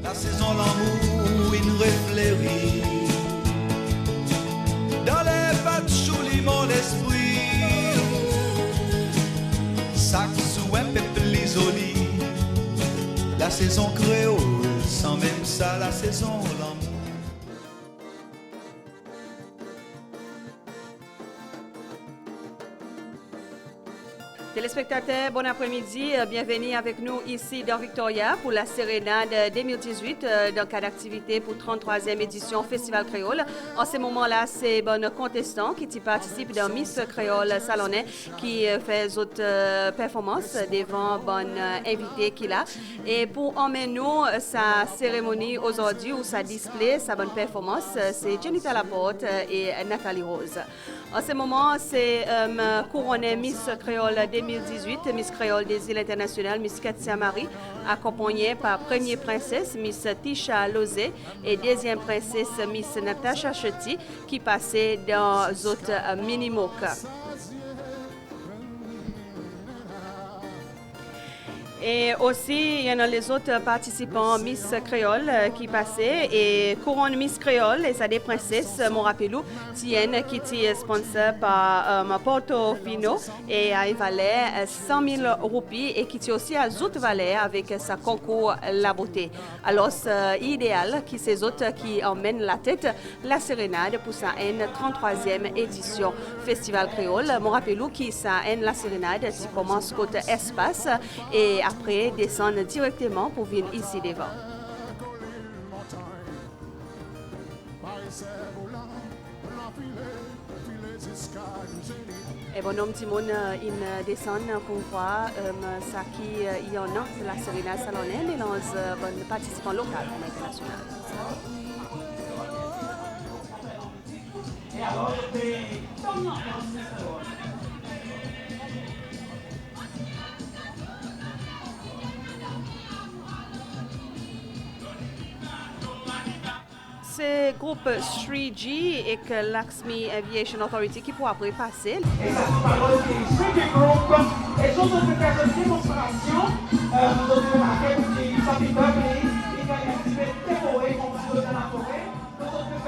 La saison l'amour, il réfléchit. Dans les matchs où mon esprit, ça sous un peu plus joli. La saison créole, sans même ça, la saison l'amour. Téléspectateurs, bon après-midi. Bienvenue avec nous ici dans Victoria pour la Sérénade 2018 dans le cadre d'activité pour 33e édition Festival Créole. En ce moment-là, c'est bon contestant qui participe dans Miss Créole Salonnais qui fait autres performances devant bon invité qu'il a. Et pour emmener nous sa cérémonie aujourd'hui ou sa display, sa bonne performance, c'est Jennifer Laporte et Nathalie Rose. En ce moment, c'est couronné Miss Créole 2018, Miss Créole des îles internationales, Miss Katia Marie, accompagnée par première princesse, Miss Tisha Lozé, et deuxième princesse, Miss Natasha Chetty, qui passait dans autres mini-moc. Et aussi, il y en a les autres participants Miss Créole qui passaient et couronne Miss Créole et ça des princesses, mon rappelou, tiennent qui est sponsor par Portofino et il valait 100 000 roupies et qui est aussi à Zout Valais avec sa concours La Beauté. Alors, c'est idéal qui ces autres qui emmènent la tête la sérénade pour sa 33e édition Festival Créole. Mon rappelou qui ça la sérénade qui commence côté espace et après descendre directement pour venir ici devant. Et bon, petit monde, il descend pour voir ça qui y en a la sérénade salonnais, mélange bon participants locaux et internationaux. Et alors, c'est le groupe 3G et que Lakshmi Aviation Authority qui pourra après passer. Et ça se parle de 5 groupes et nous avons fait une démonstration. Nous avons remarqué que ça fait doubler, il y a une activité terroriste comme dans la forêt. Nous avons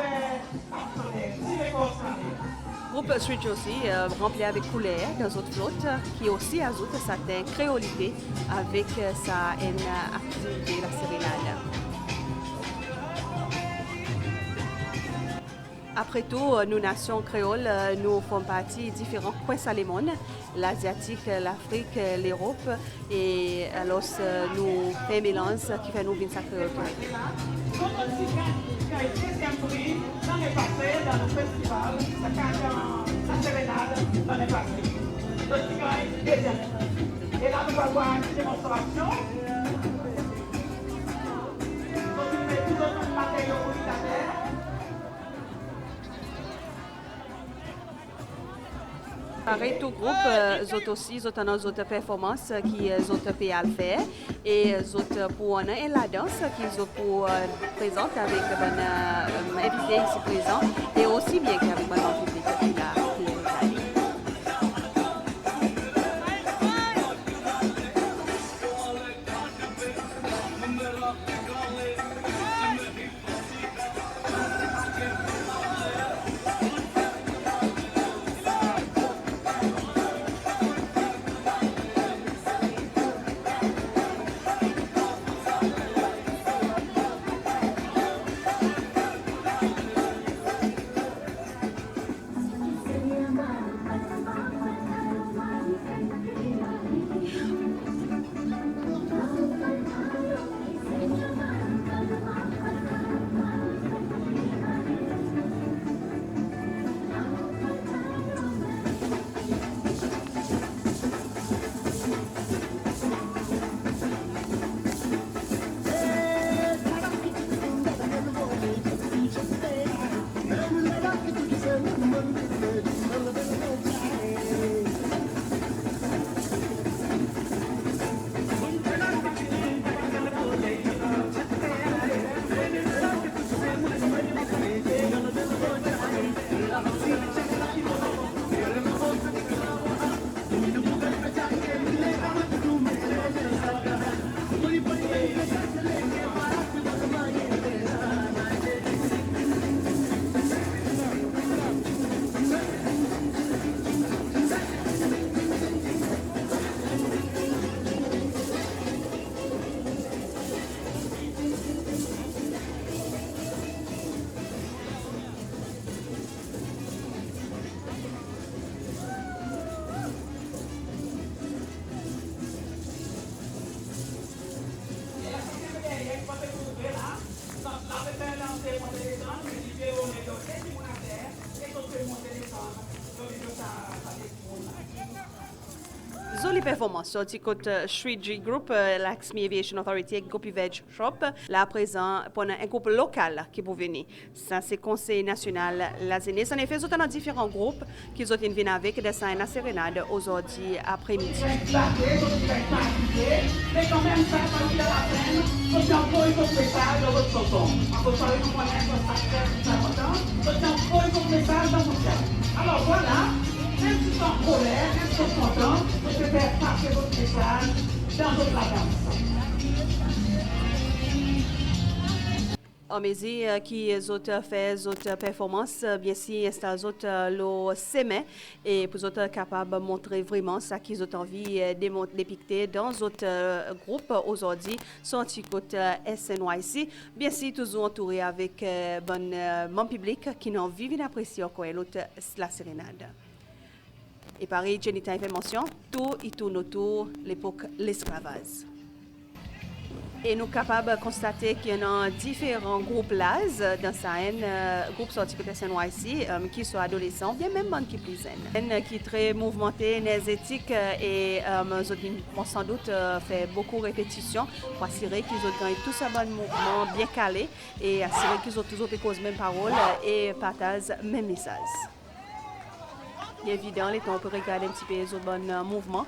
fait 6 récoltes. Groupe 3G aussi rempli avec couleur dans autres flottes qui aussi ajoute certaines créolités avec sa activité la sérénade. Après tout, nous, nations créoles, nous faisons partie de différents coins du monde, l'Asiatique, l'Afrique, l'Europe, et alors nous faisons un mélange qui fait nous venir sa créolité. Notre qui a été deuxième prix l'année passée dans le festival, la sérénade l'année passée. Notre qui a été deuxième prix. Et là, nous allons voir une démonstration. Nous mettons tous nos matériaux militaires. Pareil, tout groupe, autres aussi, autres dans autres performances qui autres pays à le faire et autres pour et la danse qui sont pour présente avec un invité ici présent et aussi bien qu'avec un public qui est là. performances. Sorti côté Shriji Group, Lakshmi Aviation Authority et Gopi Veg Shop. Là, à présent, pendant un groupe local qui peut venir. Ça, c'est Conseil national Lazéné. En effet, ils ont différents groupes qui ont venus avec des scènes à sérénade aujourd'hui après-midi. Mais quand même, ça va nous la peine. Faut bien envoyer votre message dans votre chanson. Faut savoir nous connaître votre facteur, c'est important. Faut bien envoyer votre message dans votre chat. Alors voilà, même si vous êtes en colère, même si vous êtes content, vous pouvez faire passer votre message dans votre latence. En mesure qui ont fait d'autres performances, bien sûr, c'est autres le semaine et pour autres capables de montrer vraiment ça qu'ils ont envie de dépicter dans d'autres groupes aujourd'hui, sont côté SNYC, bien sûr, toujours entouré avec bon public qui n'ont envie d'apprécier encore l'autre la sérénade. Et pareil, Jenita fait mention, tout et tourne autour l'époque l'esclavage. Et nous sommes capables de constater qu'il y a différents groupes LAS dans Sahel, groupes sortis de SNYC, qui sont adolescents, bien même qui plus jeunes, qui sont très mouvementés, énergétiques et ont sans doute fait beaucoup de répétitions pour assurer qu'ils ont gagné tout ça bon mouvement bien calé et assurer qu'ils ont toujours cause même parole et partagent même message. Il est évident, les temps, on peut regarder un petit peu les bons mouvements.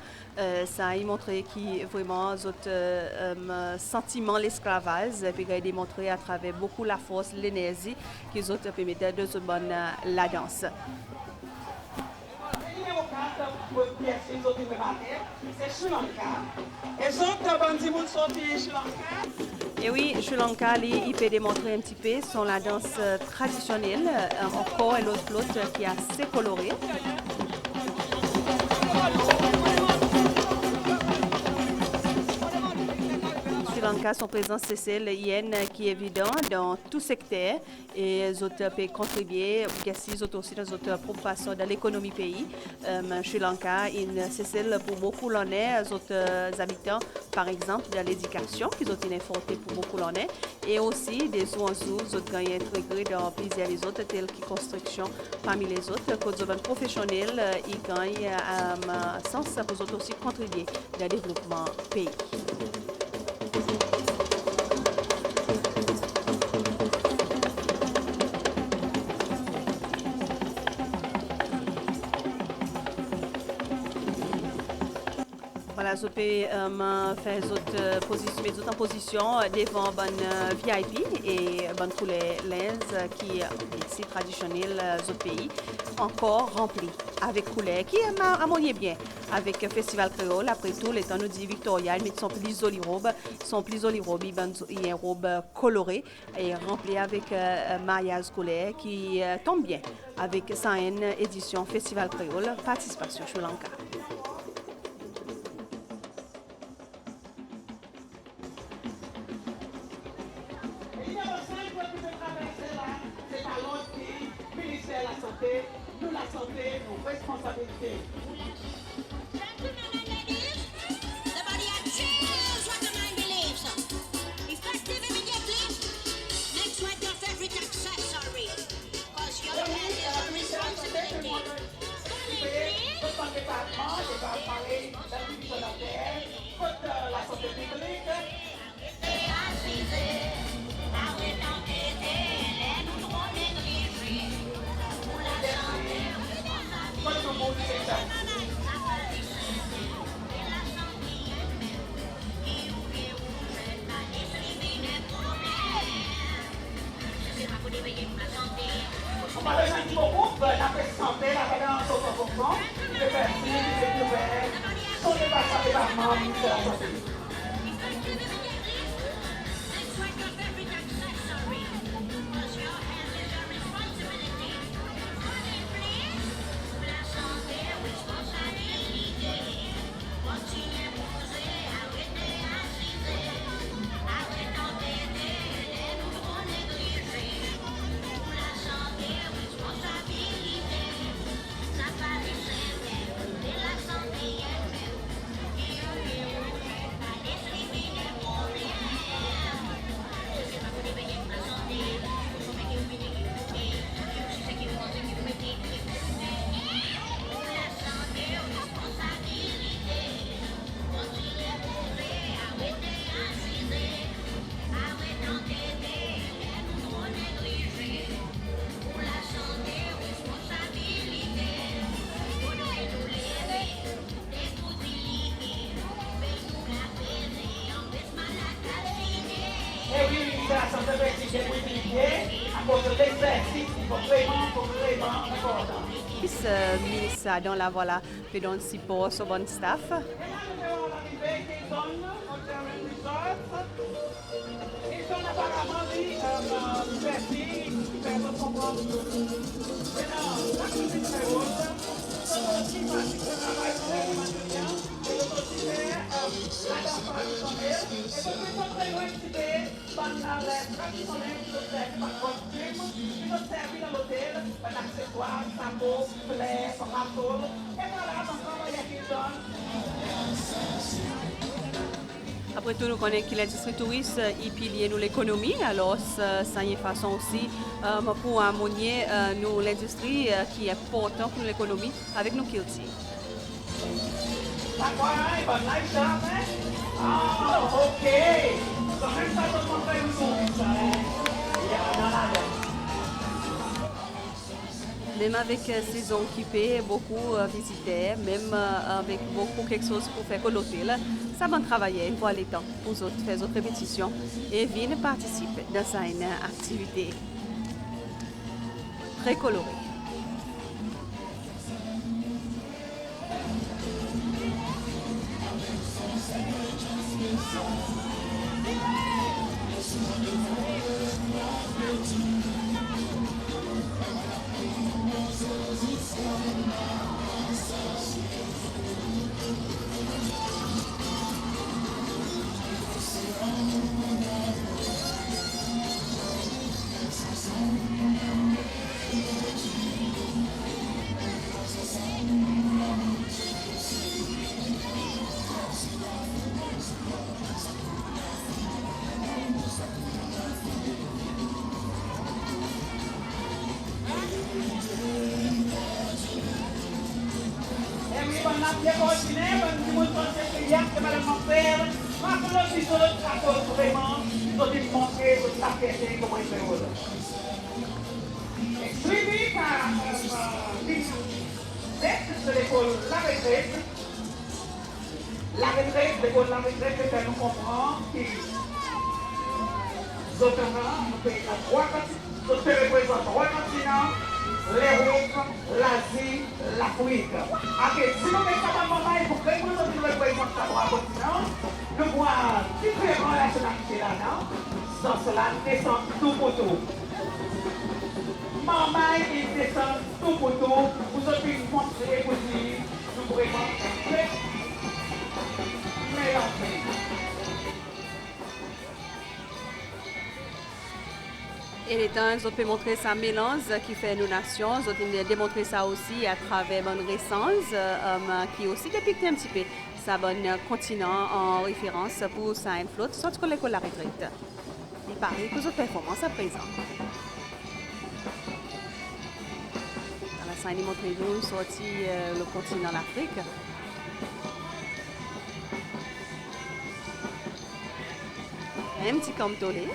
Ça a montré qu'il vraiment sentiment l'esclavage, et puis il a démontré à travers beaucoup la force, l'énergie qu'ils ont permis de ce bon la danse. Numéro 4, pour pièce, ils ont démarré, c'est Sri Lanka. Les autres bandits sont Sri Lanka. Et oui, Sri Lanka, il peut démontrer un petit peu son la danse traditionnelle, encore et l'autre qui est assez colorée. Sri Lanka, son présence c'est l'hyène qui est évident dans tout secteur et les autres peuvent contribuer, les autres aussi dans d'autres préoccupations de l'économie pays. Sri Lanka, c'est pour beaucoup l'année, les autres habitants, par exemple, de l'éducation, qui ont une forte pour beaucoup l'année, et aussi des oiseaux, les autres gagnent intégrés dans plusieurs les autres, tels que construction parmi les autres, que les professionnels, ils gagnent sens pour eux aussi contribuer au développement pays. Voilà, je peux faire d'autres en position devant bonne VIP et bonne couleur lens qui est ici traditionnel autres pays, encore rempli avec couleur qui harmonie bien avec le festival créole. Après tout, les temps nous dit Victoria, mais sont plus jolies robes, il y a une robe colorée et remplie avec maillage couleur qui tombe bien avec sa édition festival créole, participation Sri Lanka. Nous la santé, nos responsabilités. La santé publique. On va rejoindre beaucoup, la santé, la cadence au 100%, le perfil, le couvert, son département, ministère de la santé. bien privilégié à cause de l'exercice qui va vraiment important. Ministre dans la voilà, puis dans le support sur bon staff. Et là, nous avons l'arrivée Hilton, Hotel Resort. Hilton apparemment dit merci, qui fait notre comprendre. Maintenant, la cuisine très haute, qui travaille vraiment bien, et l'autre qui fait la dame de son mère, et donc ils sont très loin de pendant les traditionnels qui sont servis par costume, qui sont servis dans l'hôtel, par l'accessoire, sabot, fleurs, râteau, et voilà, donc on va y aller Hilton. Après tout, nous connaissons que l'industrie touriste est pilier de l'économie, alors ça y est façon aussi pour harmonier nous l'industrie qui est important pour l'économie avec nos Kilti. La guay, but nice job, eh? Oh, okay. So next time I'm going to do yeah, no. Même avec saison occupée, beaucoup visiteurs, même avec beaucoup quelque chose pour faire que l'hôtel, ça va travailler une fois les temps pour faire d'autres répétitions et viennent participer dans une activité très colorée. Suivi par de l'école La Retraite, l'école La Retraite, que nous comprend qui notamment nous représente trois continents, l'Europe, l'Asie, l'Afrique. Si nous mettons ça dans le pour que nous représentons trois continents, nous voyons différentes nationalités là-dedans, sans cela descend tout pour tout. Maman, il descend tout pour tout, vous avez montrer pour dire, nous pourrons montrer, mélanger. Et les temps, ils ont pu montrer sa mélange qui fait nos nations. Ils ont démontré ça aussi à travers une récence qui aussi dépicte un petit peu sa bonne continent en référence pour sa flotte, sorte que l'école La Retraite. Il paraît que autres performances à présent. Dans la scène, il montre nous sorti le continent l'Afrique. Un petit camptolé.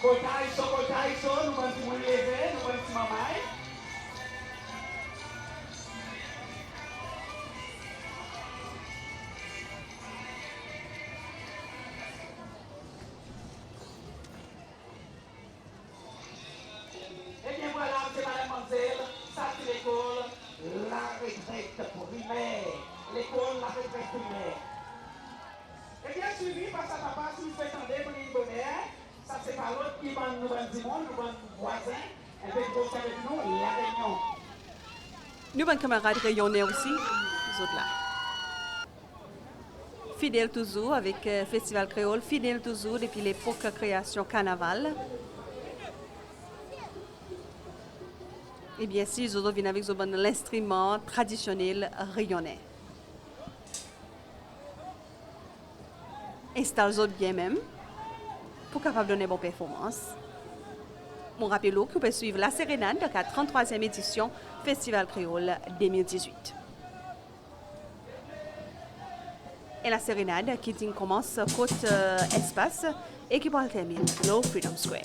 Kotaiso, nous allons nous lever, nous allons mamai. qui nous nous voisins, et puis vous avec nous, la réunion. Nous, bonnes camarades rayonnés aussi, les autres là. Fidèles toujours avec Festival Créole, fidèles toujours depuis l'époque création Carnaval. Et bien sûr, ils viennent avec l'instrument traditionnel rayonnais. Installe-vous bien même pour capable donner une bonne performance. Mon rappel que vous pouvez suivre la sérénade de la 33e édition Festival Créole 2018. Et la sérénade qui commence côte espace et qui va terminer au Freedom Square.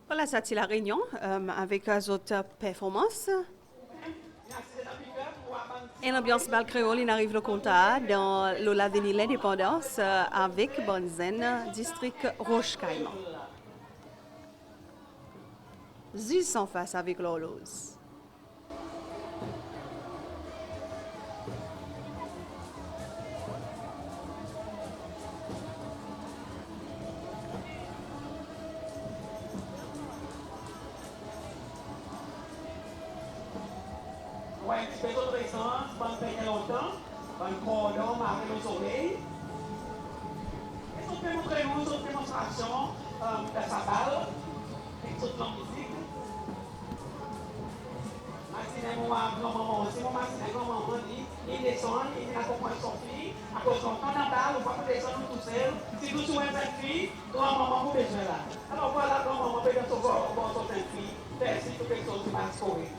Voilà, ça c'est la réunion avec les autres performances. Et l'ambiance bal créole, il arrive le compta dans l'avenue l'Indépendance avec Bonzen, district Roche-Caïman. Ils sont face avec l'horloge. Ouais, un petit peu de présence, bonne peine longtemps, bonne cordon, marqué au soleil. Et on peut montrer nous une démonstration de sa balle, avec toute la musique. Maxime, moi, grand-maman aussi, mon Maxime, grand-maman dit, il descend, il accompagne son fille, à cause qu'on quand on parle, on va pas descendre tout seul. Si vous souhaitez une fille, grand-maman, vous besoin là. Alors voilà, grand-maman, peut être voir votre fille, merci pour quelque chose de masqué.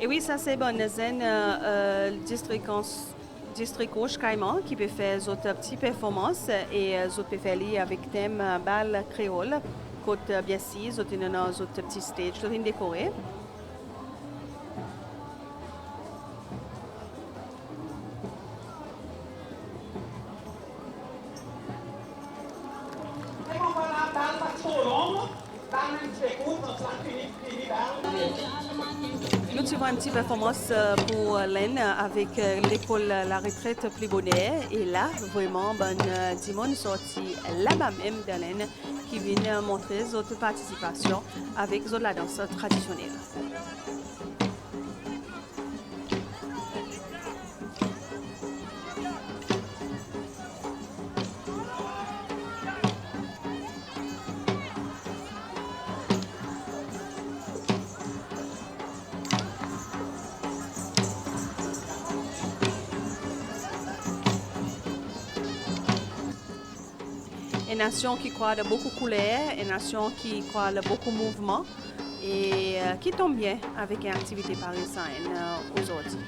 Et oui, ça c'est Bonnezen, district Roche-Caïman qui peut faire des petites performances et des autres faire avec thème bal créole. Côte bien si, des autres petits stages, tout décoré. Nous tirons une petite performance pour Len avec l'école La Retraite Plibonnet. Et là, vraiment, Dimon sorti là-bas même d'Alain qui vient montrer notre participation avec la danse traditionnelle. Et nation qui croit de beaucoup de couleurs, une nation qui croit de beaucoup de mouvements et qui tombe bien avec une activité parisienne aujourd'hui.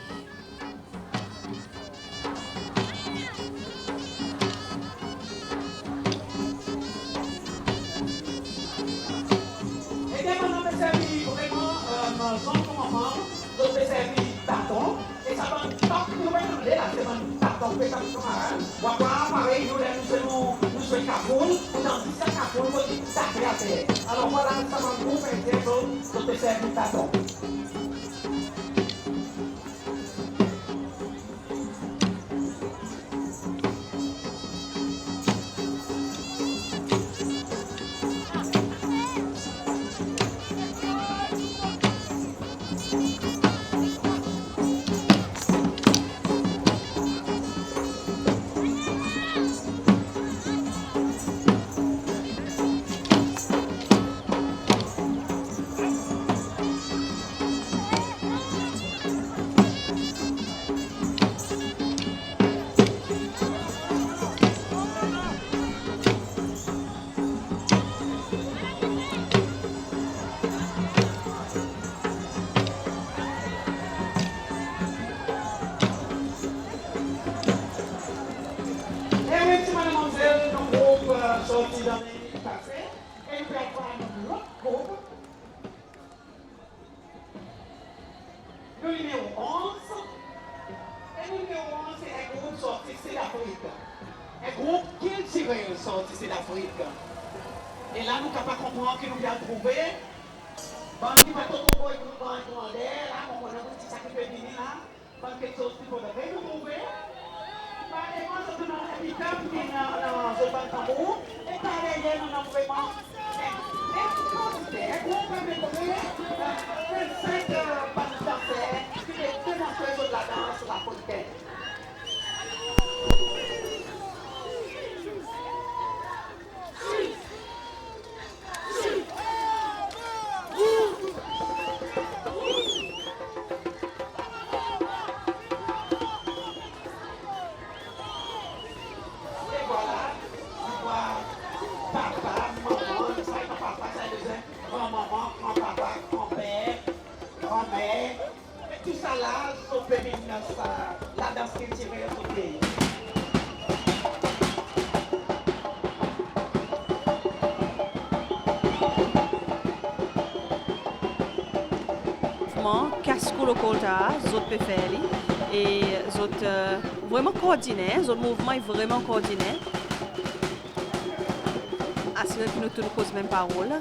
Et bien, on a servi vraiment zone pour maman, donc on servi tâton, et ça va pas nous demander là, c'est un tâton, fait comme camarade. On va voir pareil, nous sommes Capoul, ou dans 10 Capoul, on dit taper à terre. Alors voilà, ça va nous faire des choses, donc on servi tâton. Sorti dans les cafés, et nous allons voir l'autre groupe. Le numéro 11. Et le numéro 11, c'est un groupe sorti de l'Afrique. Un groupe qui tirait sorti de l'Afrique. Et là, nous ne pouvons pas comprendre que nous allons trouver. Bon, qui va tout trouver, nous allons demander, là, on a un petit sac de venir là, parce que quelque chose qu'il faudrait nous trouver. Par exemple, c'est un habitant qui est dans ce banc tambour. Et par derrière, nous avons vraiment un groupe de 25 bandes danseurs qui démontrent de la danse africaine. Tout ça là, sont bénis la danse qui tire au pays. Casco le colta, zot peut faire et zot vraiment coordonné, zot mouvement est vraiment coordonné. Assurer que nous tous cause même parole.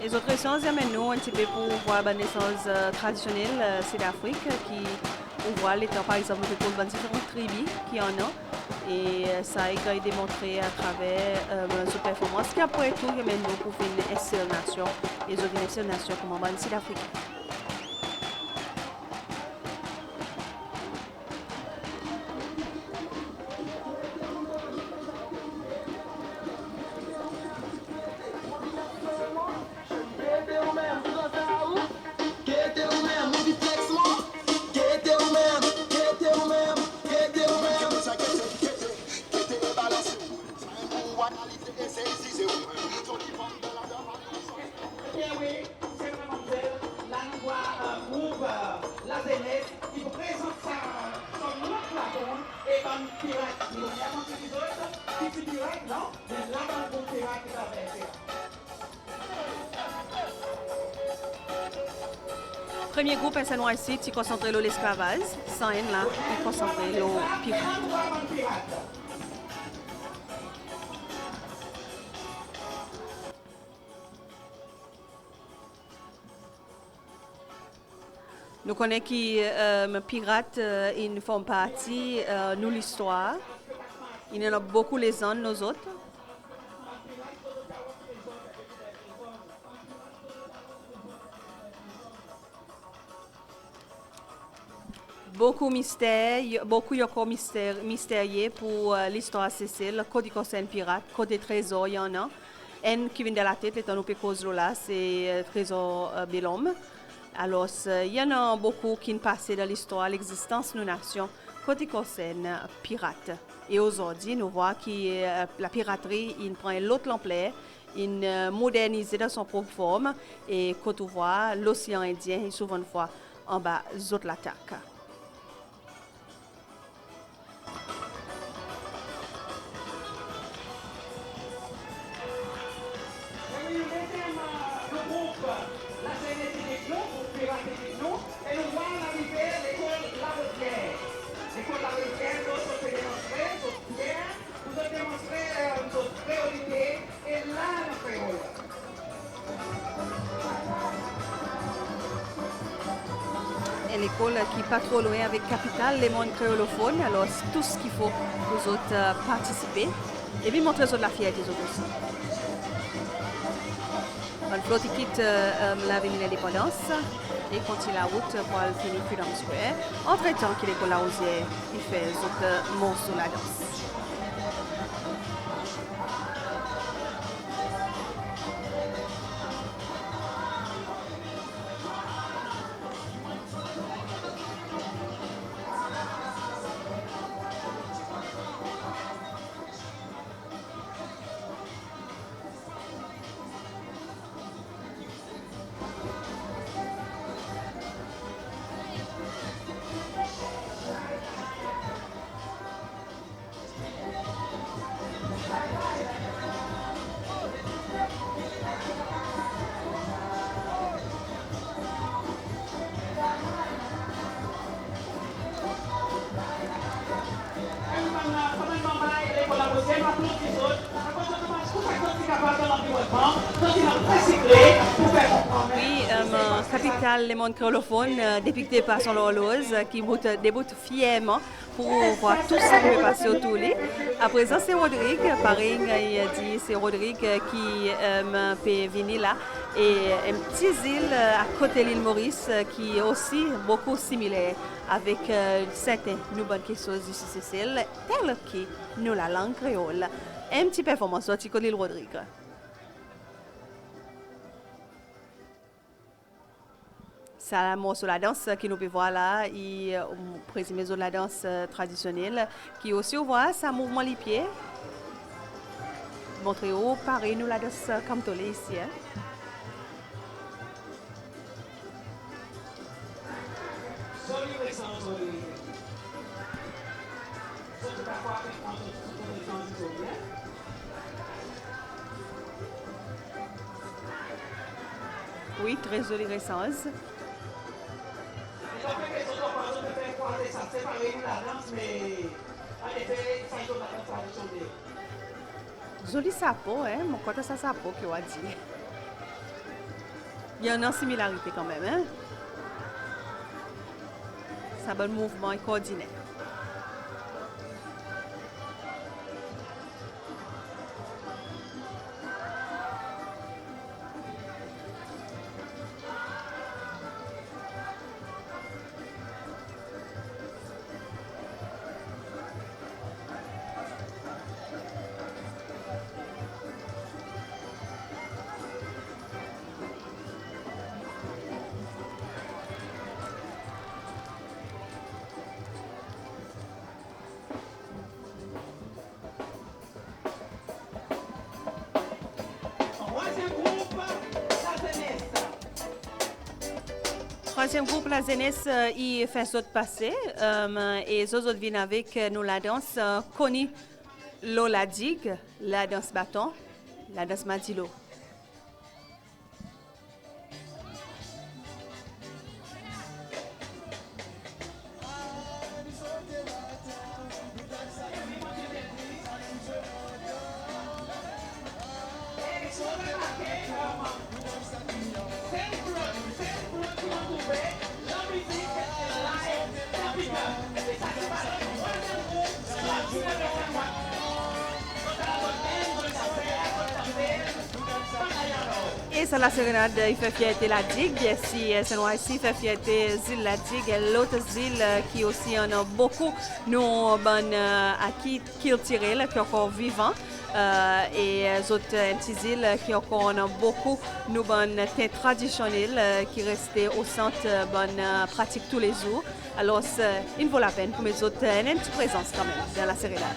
Les autres naissances amènent nous un petit peu pour voir la naissance traditionnelle sud-afrique qui on voit l'état par exemple de différentes tribus qui en ont et ça a été démontré à travers cette performance qui après tout amène nous pour faire une excellente nation et une excellente nation comme en Sud-Afrique. premier groupe est ici qui concentre l'esclavage, sans haine là, qui concentre le pirate. Nous connaissons que pirates ils font partie de l'histoire. Il y en a beaucoup les uns, nous autres. Beaucoup mystères, beaucoup mystérieux pour l'histoire Cécile, côté concerne pirate, côté trésor, il y en a. Un qui vient de la tête, étant nous cause là, c'est trésor Bellhomme. Alors, il y en a beaucoup qui ont passé dans l'histoire, l'existence de nos nations, côté concerne pirate. Et aujourd'hui, nous voyons que la piraterie, il prend l'autre ampleur, il modernise dans son propre forme, et quand on voit l'océan Indien, il souvent une fois en bas, d'autres l'attaquent. Et nous voyons l'arrivée de l'école Labotière. L'école Labotière, nous avons démontré notre pierre, nous avons démontré notre créolité et l'âme créole. Et l'école qui n'est pas trop loin avec Capitale, les mondes créolophones, alors c'est tout ce qu'il faut pour vous autres participer et puis montrer la fierté des autres aussi. On flotte quitte l'avenue de l'Indépendance et continue la route pour aller finir Freedom Square. Entre-temps, qu'il est pour la Rosière, il fait les autres monstres de la danse. Oui, Capitale, les mondes créolophones, dépicté par son horloge, qui débute fièrement pour voir tout ce qui peut passer autour de lui. À présent, c'est Rodrigue, pareil, il a dit, c'est Rodrigue qui peut venir là. Et une petite île à côté de l'île Maurice qui est aussi beaucoup similaire avec certaines nous bonnes choses ici, Cécile, telles que nous la langue créole. Une petite performance de l'île Rodrigue. C'est un morceau de la danse qui nous peut voir là, il présumé de la danse traditionnelle, qui aussi on voit ça mouvement les pieds. Montrer au pareil nous la danse comme tolé ici. Hein. Oui, très jolie récence. Joli sapot, hein? Mon côté ça sapot qui a dit. Il y a une similarité quand même, hein? Ça bon mouvement et coordonné. Troisième groupe, la jeunesse, il fait saut passé et les autres viennent avec nous la danse connue, la digue, la danse bâton, la danse madilo. ça, la sérénade, il fait fierté la digue. Si c'est noir ici, il fait fierté Zil la digue. Et l'autre Zil qui aussi en a beaucoup, nous, ben, à qui le tirer, qui est encore vivant. Et les autres petits îles qui encore en a beaucoup, nous, ben, thé traditionnel qui restent au centre, ben, pratique tous les jours. Alors, il vaut la peine pour mes autres, une petite présence quand même dans la sérénade.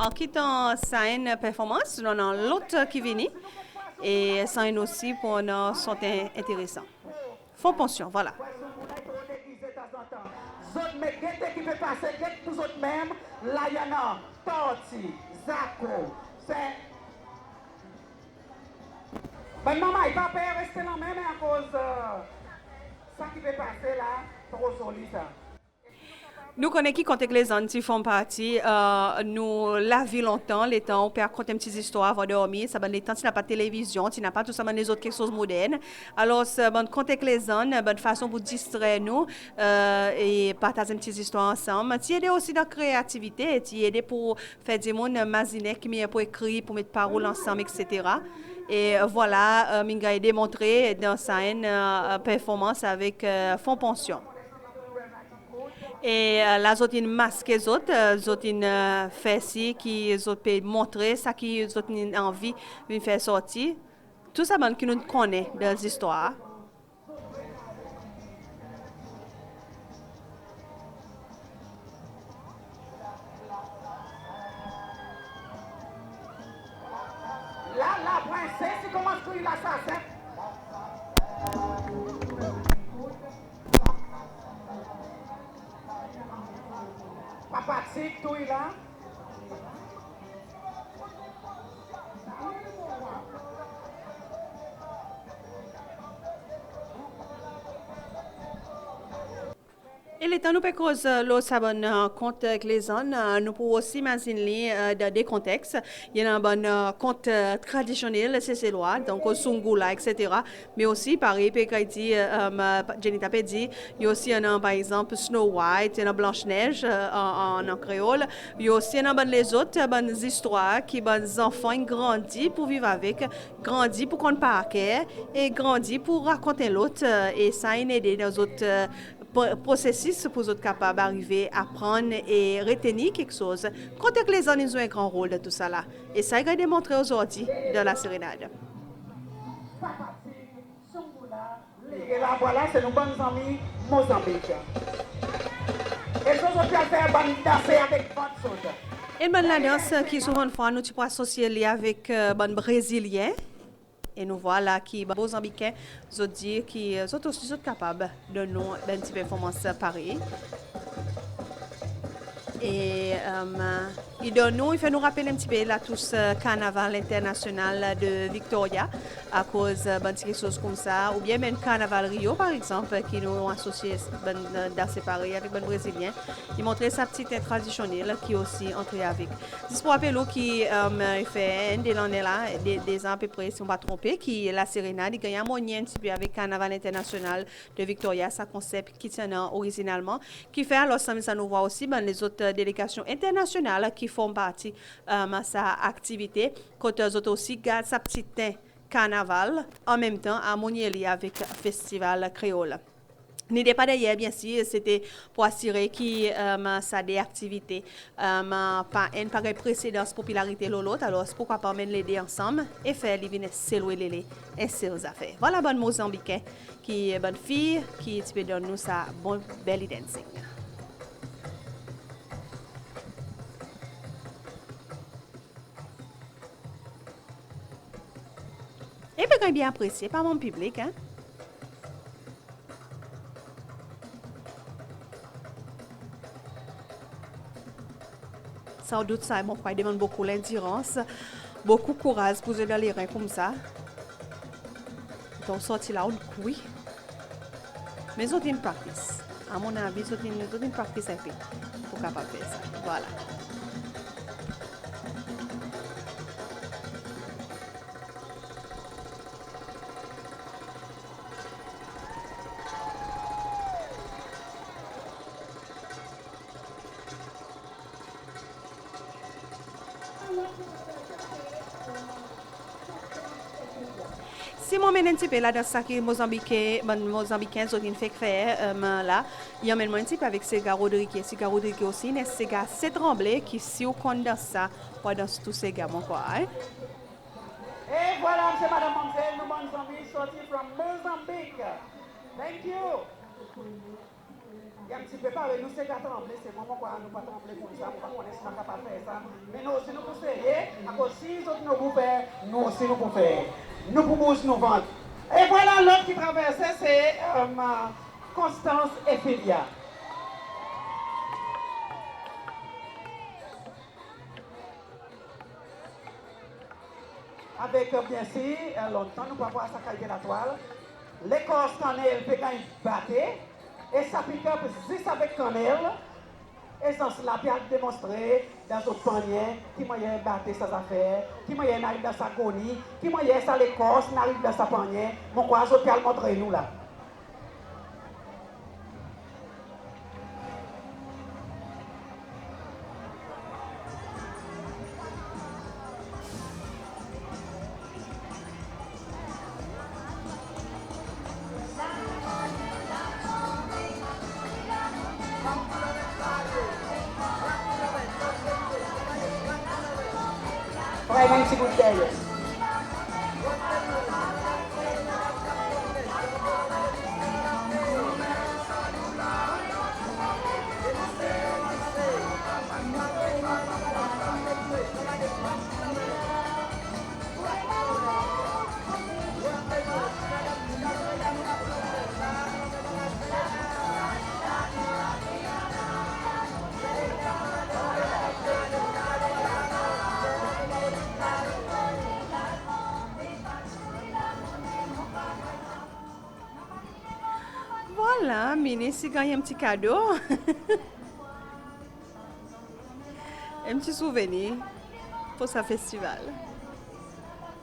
En quittant Saine Performance, nous avons l'autre qui vient et Saine aussi pour nous sont intéressants. Faux pension, voilà. Qui peut passer, tous autres même, Layana, Torti, Zako, c'est. Ben maman, il va pas rester là même à cause ça qui peut passer là, trop solide. Nous connaissons qui compte les gens qui font partie. Nous la vie longtemps, les temps, on peut raconter une petite histoire avant de dormir. Ça, les temps, tu n'as pas de télévision, tu n'as pas tout ça, les autres quelque chose de moderne. Alors, compter avec les gens, bonne façon pour distraire nous et partager une petite histoire ensemble. Tu aides aussi dans la créativité, tu aides pour faire des mondes imaginaires qui m'aident pour écrire, pour mettre paroles ensemble, etc. Et voilà, Minga a démontré dans sa performance avec Fonds Pension. Et là, ils ont une masque, ils ont fait ci, qui ont montrer ça, qui ont envie de faire sortir. Tout ça, qui nous connaît dans les histoires. La princesse, il commence à courir l'assassin. Papatique, tout là. Et les temps, nous pouvons causer le sabon compte avec les gens. Nous pouvons aussi imaginer dans des contextes. Il y a un bon compte traditionnel, c'est loi, donc au Sungula, etc. Mais aussi, pareil, Jenny Tapé dit, il y a aussi par exemple Snow White, il y a Blanche-Neige en créole. Il y a aussi les autres bonnes histoires qui les enfants grandissent pour vivre avec, grandissent pour qu'on ne pas et grandissent pour raconter l'autre. Et ça a une aide dans les autres processus pour être capable d'arriver à apprendre et retenir quelque chose. Quand les gens ont un grand rôle de tout ça là. Et ça a démontré aujourd'hui dans la sérénade. Et là, voilà, c'est nos bonnes amis Mozambique. Et nous avons pu faire une danse avec votre soldat. Et la danse qui souvent fois nous pouvons associer avec les Brésiliens. Et nous voilà qui les Mozambicains ont dit qu'ils sont aussi capables de nous une petite performance pareille. Et il fait nous rappeler un petit peu là tout ce carnaval international de Victoria à cause de quelque chose comme ça, ou bien même carnaval Rio par exemple qui nous ont associé dans séparé avec les Brésiliens. Il montrait sa petite traditionnelle qui est aussi entrée avec. Juste pour rappeler qui fait des années là, des ans à peu près si on ne va pas tromper, qui est la sérénade, il gagne un moyen un petit peu avec carnaval international de Victoria, sa concept qui tient originalement, qui fait alors ça nous voit aussi les autres délégations internationales qui font partie de sa activité. Quand eux autres aussi gardent sa petite carnaval en même temps harmonieux avec le festival créole. N'était pas d'ailleurs, bien sûr, c'était pour assurer que ça des activités pas une pareille précédence popularité l'autre, alors pourquoi pas mettre les deux ensemble et faire les venir s'élouer les ainsi aux affaires. Voilà bonne Mozambicain qui est bonne fille qui peut donner nous sa bonne belly dancing. Et bien, bien apprécié par mon public. Hein? Sans doute, ça, mon frère demande beaucoup l'endurance, beaucoup de courage pour jouer dans les reins comme ça. Donc, sorti là, on couille. Mais c'est une practice. À mon avis, c'est une practice un peu pour capable faire ça. Voilà. Si moi mène un petit peu là dans ça que Mozambicains ont fait faire là, il y a même un petit peu avec Sega Rodriguez aussi, mais Sega c'est tremblé qui si on condense ça, on dans tous ces gars mon quoi. Hein? Et voilà, monsieur, madame, mademoiselle, nous bonnes amis sortis from Mozambique. Thank you. Il y a un petit peu parlé, nous c'est gars tremblé, c'est moi quoi, nous pas trembler pour ça, pour qu'on est pas capable de faire ça. Mais nous aussi nous pouvons faire, à cause si les autres nous pouvons faire, nous aussi nous pouvons faire. Nous pouvons nous vendre. Et voilà l'autre qui traversait, c'est Constance Ephelia. Avec bien sûr, longtemps nous pouvons voir sa caille de la toile. L'écorce cannelle peut gagner battre. Et ça pique up juste avec cannelle. Et ça, cela a démontré dans notre panier qui moyen battre ses affaires, qui moyen arrive dans sa conie, qui moyen ça l'écorce, n'arrive dans sa panier. Mon quoi, je peux le montrer nous là. Vraiment, c'est good day. Voilà, Mini, si gagne un petit cadeau. Un petit souvenir pour ce festival.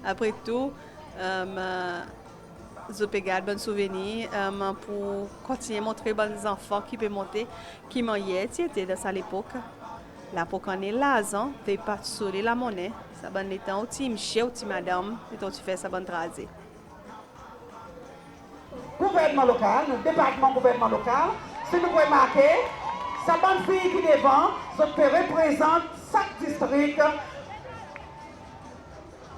Après tout, je peux garder un bon souvenir pour continuer à montrer aux enfants qui peuvent monter, qui m'ont été dans cette époque. Là, pour qu'on ait l'argent, tu pas sur la monnaie. Ça bonne les temps, tu monsieur, tu madame, et toi tu fais ça bonne trasée. Gouvernement local, le département gouvernement local, si nous pouvons marquer, sa bonne fille qui est devant, ça représente chaque district,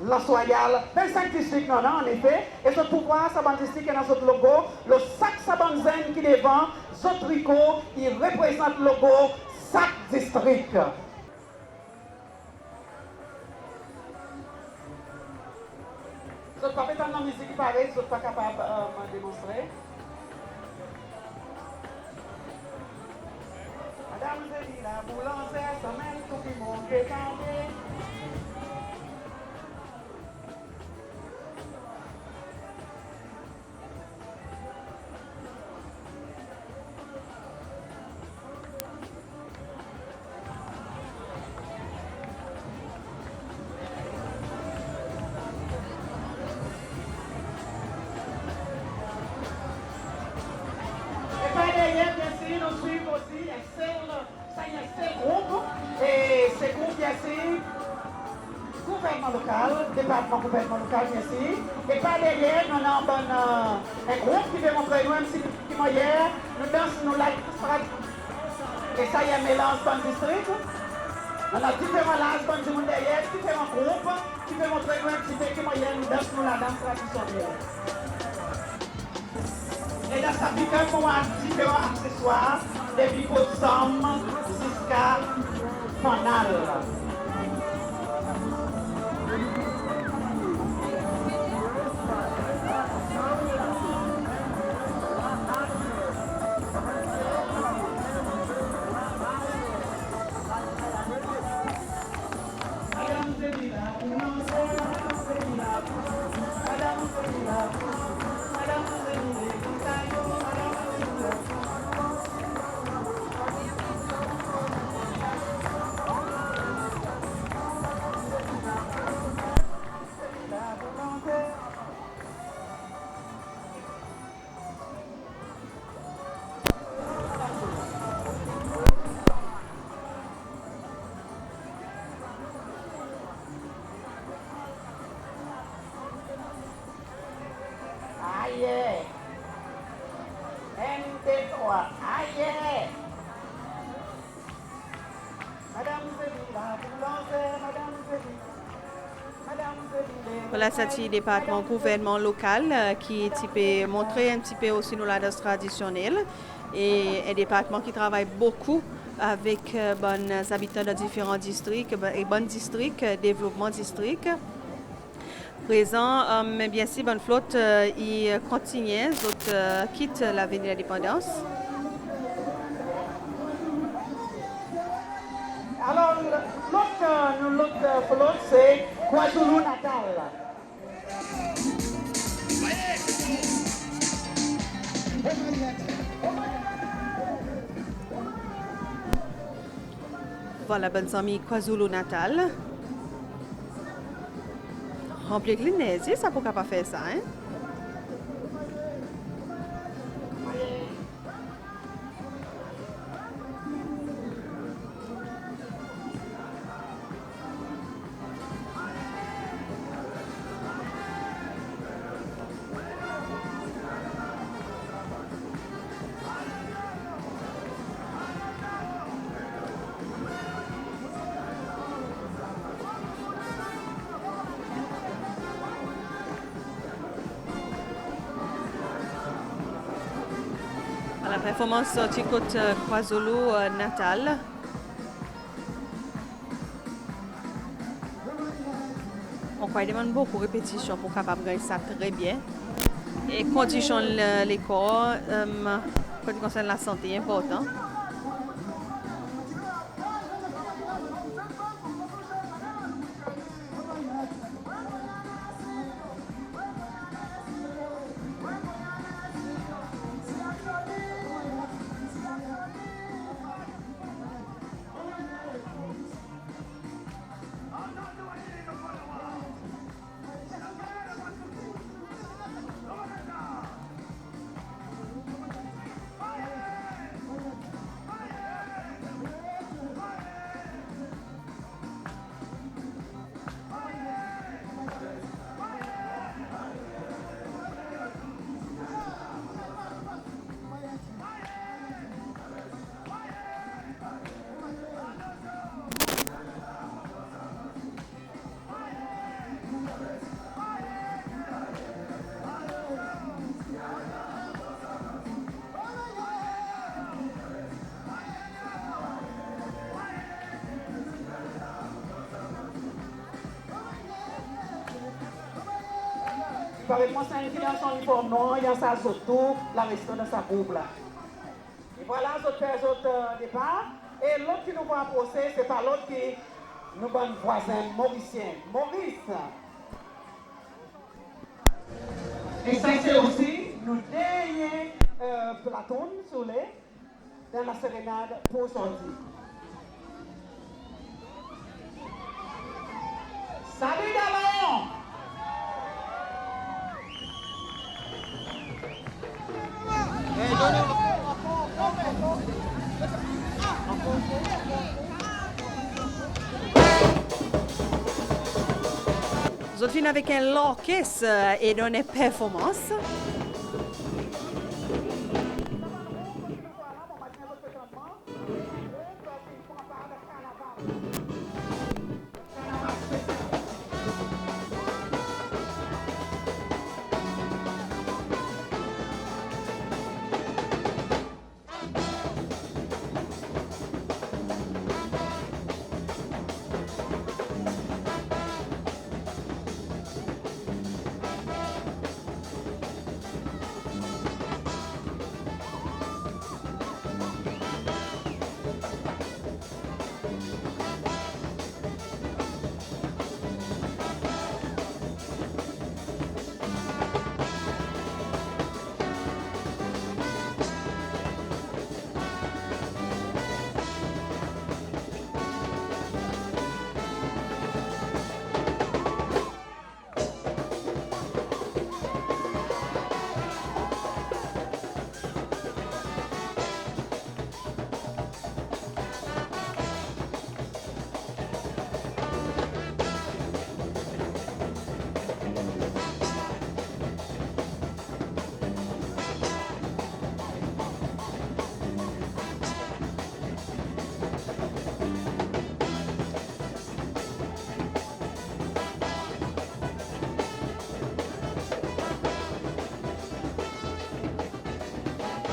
la soyale, 25 districts, non, en effet, et ce pouvoir, sa bonne district est dans notre logo, le sac sa bonne zen qui est devant, ce tricot, il représente le logo, chaque district. Je ne peux pas mettre dans la musique pareille, je ne suis pas capable de démontrer. Madame Zélie, la boulangère, ça mène tout le monde qui est campé. Nous suivons aussi un groupe, et ces groupes, bien sûr, gouvernement local, département gouvernement local, bien sûr, et par derrière, nous avons un groupe qui veut montrer nous, même si nous hier, nous dansons, nous like, et ça y est un mélange dans le district. On a différents langues dans le monde derrière, différents groupes qui veulent montrer nous un petit peu qui hier, nous dansons la danse traditionnelle. Et dans sa pique-up, on a différents accessoires, des bipots de somme jusqu'à fanal. Aïe! NT3, aïe! Madame Zélie, la boulangère, Madame Zélie. Voilà, c'est le département gouvernement local qui peut montrer un petit peu aussi nos danse traditionnelle et un département qui travaille beaucoup avec les habitants de différents districts et bons districts, développement district. Présent, mais bien sûr, bonne flotte, il continue, quitte l'avenue de l'indépendance. Alors, l'autre flotte, c'est KwaZulu-Natal. Voilà, bonnes amis, KwaZulu Natal. Remplir Glynésie, ça pourquoi pas faire ça, hein? La performance du côté KwaZulu Natal. On croit demande beaucoup de répétitions pour capable gagner ça très bien. Et condition les corps, quand il concerne la santé, important. Par exemple, c'est qui dans son uniforme noir, il y a sa auto, la reste dans sa groupe là. Et voilà, l'autre fait autres départ. Et l'autre qui nous va approcher, c'est pas l'autre qui nous va voisin mauricien. Maurice. Et ça c'est aussi nous dernier Platon sur les dans la sérénade pour sortir. Salut Dalon! Nous finissons avec un l'orchestre et donner performance.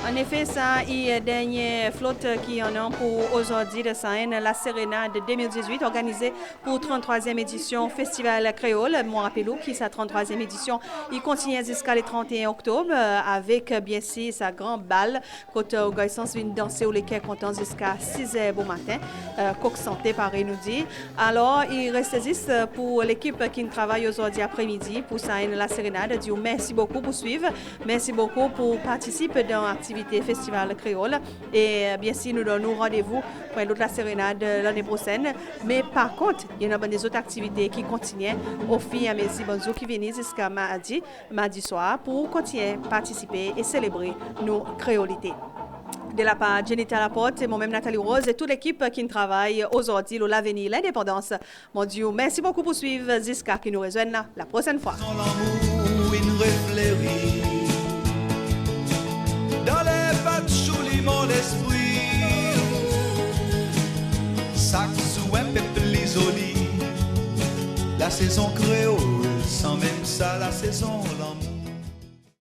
En effet, ça est dernière flotte qui en a pour aujourd'hui de Seine, la Sérénade 2018, organisée pour 33e édition Festival Créole. Moi, rappelez-vous qui sa 33e édition, il continue jusqu'à le 31 octobre avec bien sûr sa grande balle. Côté Gaïsans vient danser ou les quais contents jusqu'à 6h bon matin. Coq santé, pareil nous dit. Alors, il reste juste pour l'équipe qui travaille aujourd'hui après-midi pour Seine, la Sérénade. Dit merci beaucoup pour suivre. Merci beaucoup pour participer dans l'activité. activité Festival Créole. Et bien sûr, nous donnons rendez-vous pour une autre sérénade l'année prochaine. Mais par contre, il y a des autres activités qui continuent au fil et mesure bonjour qui viennent jusqu'à mardi soir pour continuer à participer et célébrer nos créolités. De la part de Jenny Laporte et moi-même Nathalie Rose et toute l'équipe qui travaille aujourd'hui pour l'avenir, l'indépendance. Mon Dieu, merci beaucoup pour suivre jusqu'à qui nous rejoignent la prochaine fois. Dans l'amour, il réfléchit dans les pattes choulis mon esprit. Sac sous un peuple isolé, la saison créole, sans même ça, la saison l'amour.